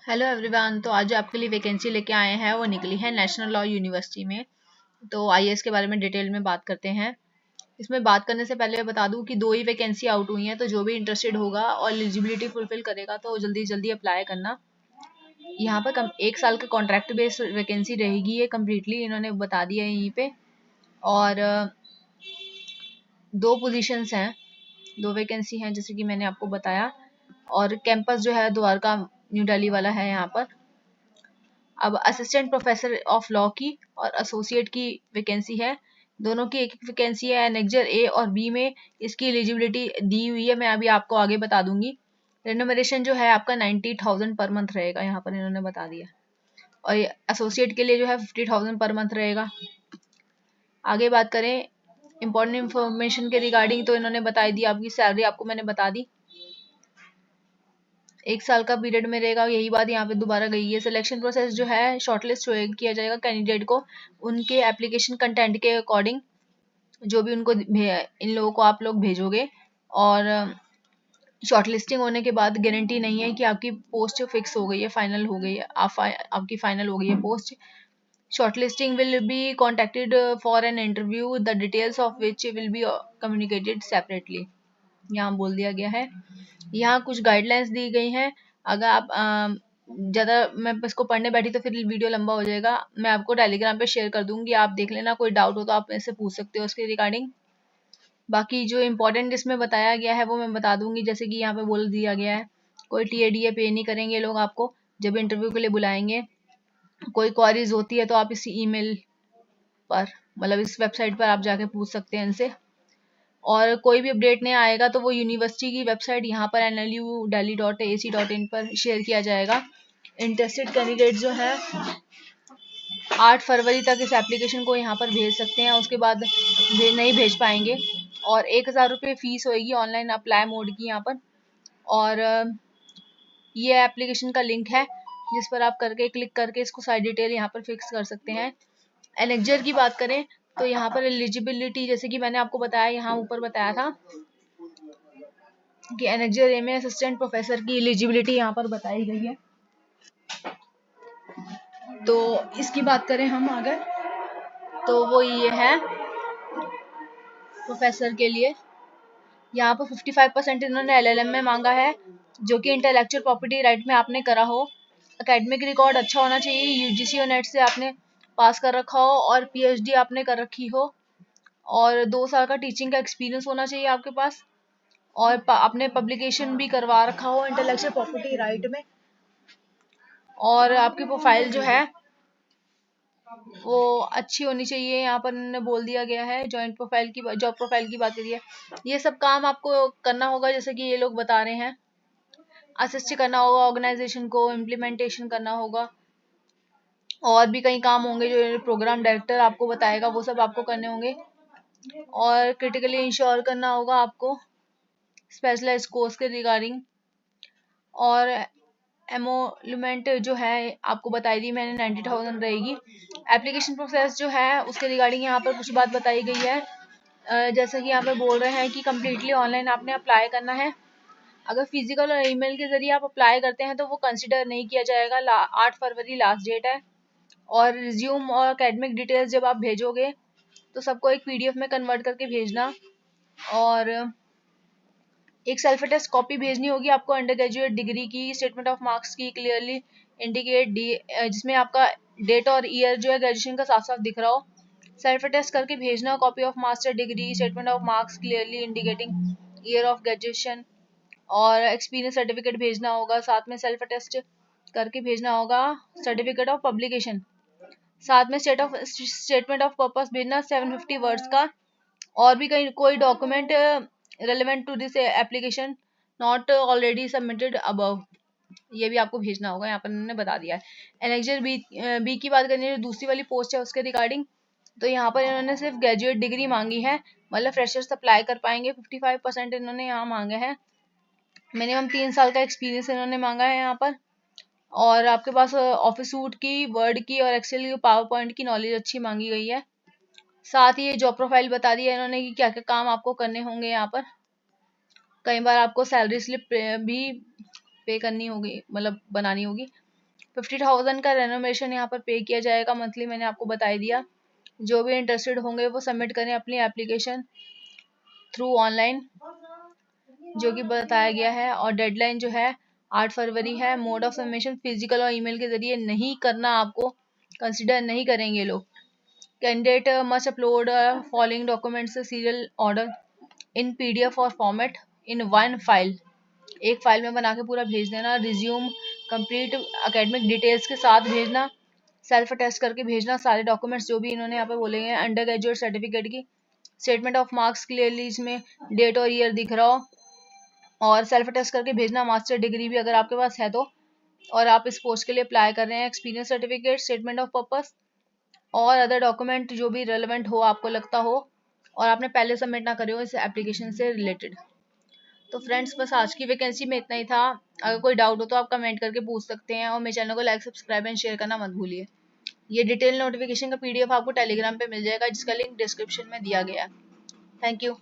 Hello everyone. तो आज जो आपके लिए वैकेंसी लेके आए हैं वो निकली है नेशनल लॉ यूनिवर्सिटी में। तो आईएएस के बारे में डिटेल में बात करते हैं। इसमें बात करने से पहले बता दूं कि 2 ही वैकेंसी आउट हुई हैं, तो जो भी इंटरेस्टेड होगा और एलिजिबिलिटी फुलफिल करेगा तो जल्दी जल्दी अप्लाई करना। यहाँ पर 1 साल का कॉन्ट्रैक्ट बेस्ड वैकेंसी रहेगी, ये कम्प्लीटली इन्होंने बता दिया है यहीं पे। और 2 पोजीशंस हैं, 2 वैकेंसी हैं जैसे कि मैंने आपको बताया। और कैंपस जो है द्वारका न्यू दिल्ली वाला है यहाँ पर। अब असिस्टेंट प्रोफेसर ऑफ लॉ की और एसोसिएट की वैकेंसी है, दोनों की एक एक वैकेंसी है। एनेक्जर ए और बी में इसकी एलिजिबिलिटी दी हुई है, मैं अभी आपको आगे बता दूंगी। रेन्यूमरेशन जो है आपका 90,000 पर मंथ रहेगा, यहाँ पर इन्होंने बता दिया। और एसोसिएट के लिए जो है 50,000 पर मंथ रहेगा। आगे बात करें इंपॉर्टेंट इंफॉर्मेशन के रिगार्डिंग, तो इन्होंने बता दी। आपकी सैलरी आपको मैंने बता दी, 1 साल का पीरियड में रहेगा। यही बात यहाँ पे दोबारा गई है। सिलेक्शन प्रोसेस जो है, शॉर्टलिस्ट किया जाएगा कैंडिडेट को उनके एप्लीकेशन कंटेंट के अकॉर्डिंग, जो भी उनको इन लोगों को आप लोग भेजोगे। और शॉर्टलिस्टिंग होने के बाद गारंटी नहीं है कि आपकी पोस्ट फिक्स हो गई है, फाइनल हो गई है, आपकी फाइनल हो गई है post. Shortlisting will be contacted for an interview, the details of which will be communicated separately, यहाँ बोल दिया गया है। यहाँ कुछ गाइडलाइंस दी गई हैं। अगर आप ज़्यादा मैं इसको पढ़ने बैठी तो फिर वीडियो लंबा हो जाएगा। मैं आपको टेलीग्राम पे शेयर कर दूंगी, आप देख लेना। कोई डाउट हो तो आप मेरे से पूछ सकते हो उसके रिगार्डिंग। बाकी जो इम्पोर्टेंट इसमें बताया गया है वो मैं बता दूंगी। जैसे कि यहाँ पे बोल दिया गया है, कोई टीएडीए पे नहीं करेंगे लोग आपको जब इंटरव्यू के लिए बुलाएंगे। कोई क्वारीज होती है तो आप इसी ईमेल पर, मतलब इस वेबसाइट पर आप जाके पूछ सकते हैं इनसे। और कोई भी अपडेट नहीं आएगा तो वो यूनिवर्सिटी की वेबसाइट यहाँ पर nludelhi.ac.in पर शेयर किया जाएगा। इंटरेस्टेड कैंडिडेट जो है 8 फरवरी तक इस एप्लीकेशन को यहाँ पर भेज सकते हैं, उसके बाद नहीं भेज पाएंगे। और 1,000 रुपये फीस होएगी ऑनलाइन अप्लाई मोड की यहाँ पर। और ये एप्लीकेशन का लिंक है जिस पर आप करके क्लिक करके इसको सारी डिटेल यहाँ पर फिक्स कर सकते हैं। एनेक्जर की बात करें तो यहाँ पर एलिजिबिलिटी, जैसे कि मैंने आपको बताया, यहाँ ऊपर बताया था कि एनेक्जर ए में असिस्टेंट प्रोफेसर की एलिजिबिलिटी यहाँ पर बताई गई है। तो इसकी बात करें हम अगर, तो वो ये है प्रोफेसर के लिए। यहाँ पर 55% इन्होंने एलएलएम में मांगा है, जो कि इंटेलेक्चुअल प्रॉपर्टी राइट में आपने करा हो। एकेडमिक रिकॉर्ड अच्छा होना चाहिए, यूजीसी और नेट से आपने पास कर रखा हो और पीएचडी आपने कर रखी हो। और 2 साल का टीचिंग का एक्सपीरियंस होना चाहिए आपके पास। और आपने पब्लिकेशन भी करवा रखा हो इंटेलेक्चुअल प्रॉपर्टी राइट में। और आपकी प्रोफाइल जो है वो अच्छी होनी चाहिए, यहाँ पर उन्होंने बोल दिया गया है। जॉइंट प्रोफाइल की, जॉब प्रोफाइल की बात करी है। ये सब काम आपको करना होगा जैसे कि ये लोग बता रहे हैं। असिस्ट करना होगा ऑर्गेनाइजेशन को, इम्प्लीमेंटेशन करना होगा, और भी कई काम होंगे जो प्रोग्राम डायरेक्टर आपको बताएगा, वो सब आपको करने होंगे। और क्रिटिकली इंश्योर करना होगा आपको स्पेशलाइज्ड कोर्स के रिगार्डिंग। और एमोलमेंट जो है आपको बताई दी मैंने, 90,000 रहेगी। एप्लीकेशन प्रोसेस जो है उसके रिगार्डिंग यहाँ पर कुछ बात बताई गई है। जैसे कि यहाँ पर बोल रहे हैं कि कम्प्लीटली ऑनलाइन आपने अप्लाई करना है। अगर फिजिकल और ईमेल के जरिए आप अप्लाई करते हैं तो वो कंसिडर नहीं किया जाएगा। 8 फरवरी लास्ट डेट है। और रिज्यूम और एकेडमिक डिटेल्स जब आप भेजोगे तो सबको एक पीडीएफ में कन्वर्ट करके भेजना। और एक सेल्फ टेस्ट कॉपी भेजनी होगी आपको अंडर ग्रेजुएट डिग्री की, स्टेटमेंट ऑफ मार्क्स की क्लियरली इंडिकेट जिसमें आपका डेट और ईयर जो है ग्रेजुएशन का साफ साफ दिख रहा हो। सेल्फ टेस्ट करके भेजना। Copy of master degree, statement of marks clearly indicating year of graduation, और एक्सपीरियंस सर्टिफिकेट भेजना होगा। साथ में सेल्फ टेस्ट करके भेजना होगा सर्टिफिकेट ऑफ पब्लिकेशन। साथ में स्टेटमेंट ऑफ पर्पस भेजना 750 वर्ड्स का। और भी कहीं कोई document relevant to this application not already submitted above, ये भी आपको भेजना होगा, यहाँ पर उन्होंने बता दिया है। एनेक्जर बी की बात करें, जो दूसरी वाली पोस्ट है उसके रिगार्डिंग, तो यहाँ पर इन्होंने सिर्फ ग्रेजुएट डिग्री मांगी है, मतलब फ्रेशर्स अप्लाई कर पाएंगे। 55% इन्होंने यहाँ मांगे हैं। मिनिमम 3 साल का एक्सपीरियंस इन्होंने मांगा है यहाँ पर। और आपके पास ऑफिस सूट की, वर्ड की और एक्सेल की, पावर पॉइंट की नॉलेज अच्छी मांगी गई है। साथ ही ये जॉब प्रोफाइल बता दिया इन्होंने कि क्या क्या काम आपको करने होंगे यहाँ पर। कई बार आपको सैलरी स्लिप भी पे करनी होगी, मतलब बनानी होगी। 50,000 का रेनोवेशन यहाँ पर पे किया जाएगा मंथली, मैंने आपको बता दिया। जो भी इंटरेस्टेड होंगे वो सबमिट करें अपनी एप्लीकेशन थ्रू ऑनलाइन, जो कि बताया गया है। और डेडलाइन जो है 8 फरवरी है। मोड ऑफ सबमिशन फिजिकल और ईमेल के जरिए नहीं करना, आपको कंसिडर नहीं करेंगे लोग। Candidate must upload following documents serial order in PDF और फॉर्मेट इन वन फाइल, एक फाइल में बना के पूरा भेज देना। रिज्यूम कंप्लीट एकेडमिक डिटेल्स के साथ भेजना, सेल्फ टेस्ट करके भेजना सारे डॉक्यूमेंट्स जो भी इन्होंने यहाँ पे बोले हैं। अंडर ग्रेजुएट सर्टिफिकेट की स्टेटमेंट ऑफ मार्क्स क्लियरली इसमें डेट और ईयर दिख रहा हो, और सेल्फ टेस्ट करके भेजना। मास्टर डिग्री भी अगर आपके पास है तो, और आप इस पोस्ट के लिए अप्लाई कर रहे हैं। Experience certificate, statement of purpose और अदर डॉक्यूमेंट जो भी रेलेवेंट हो, आपको लगता हो, और आपने पहले सबमिट ना करे हो इस एप्लीकेशन से रिलेटेड। तो फ्रेंड्स बस आज की वैकेंसी में इतना ही था। अगर कोई डाउट हो तो आप कमेंट करके पूछ सकते हैं, और मेरे चैनल को लाइक, सब्सक्राइब एंड शेयर करना मत भूलिए। ये डिटेल नोटिफिकेशन का PDF आपको टेलीग्राम पे मिल जाएगा, जिसका लिंक डिस्क्रिप्शन में दिया गया है। Thank you.